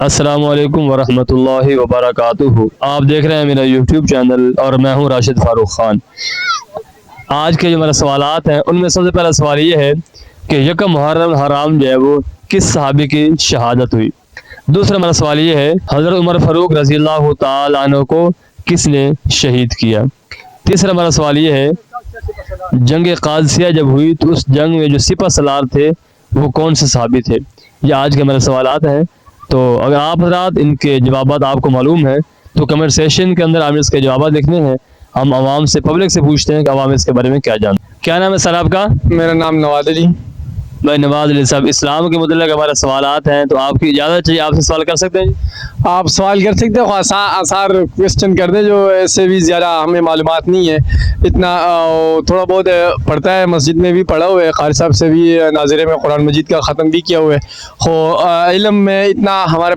السلام علیکم ورحمۃ اللہ وبرکاتہ۔ آپ دیکھ رہے ہیں میرا یوٹیوب چینل اور میں ہوں راشد فاروق خان۔ آج کے جو میرے سوالات ہیں ان میں سب سے پہلا سوال یہ ہے کہ یکم محرم حرام جو ہے وہ کس صحابی کی شہادت ہوئی؟ دوسرا میرا سوال یہ ہے حضرت عمر فاروق رضی اللہ تعالیٰ عنہ کو کس نے شہید کیا؟ تیسرا میرا سوال یہ ہے جنگ قادسیہ جب ہوئی تو اس جنگ میں جو سپہ سالار تھے وہ کون سے صحابی تھے؟ یہ آج کے میرے سوالات ہیں۔ تو اگر آپ حضرات ان کے جوابات آپ کو معلوم ہیں تو کمنٹ سیشن کے اندر ہمیں اس کے جوابات لکھنے ہیں۔ ہم عوام سے پبلک سے پوچھتے ہیں کہ عوام اس کے بارے میں کیا جانتے ہیں۔ کیا نام ہے سر آپ کا؟ میرا نام نواز علی۔ بھائی نواز علی صاحب، اسلام کے متعلق ہمارے سوالات ہیں تو آپ کی اجازت چاہیے، آپ سے سوال کر سکتے ہیں؟ آپ سوال کر سکتے ہو، آسان کوشچن کر دیں جو ایسے بھی زیادہ ہمیں معلومات نہیں ہے اتنا، تھوڑا بہت پڑھتا ہے، مسجد میں بھی پڑھا ہوا ہے، قاری صاحب سے بھی ناظرے میں قرآن مجید کا ختم بھی کیا ہوا ہے، علم میں اتنا ہمارے پاس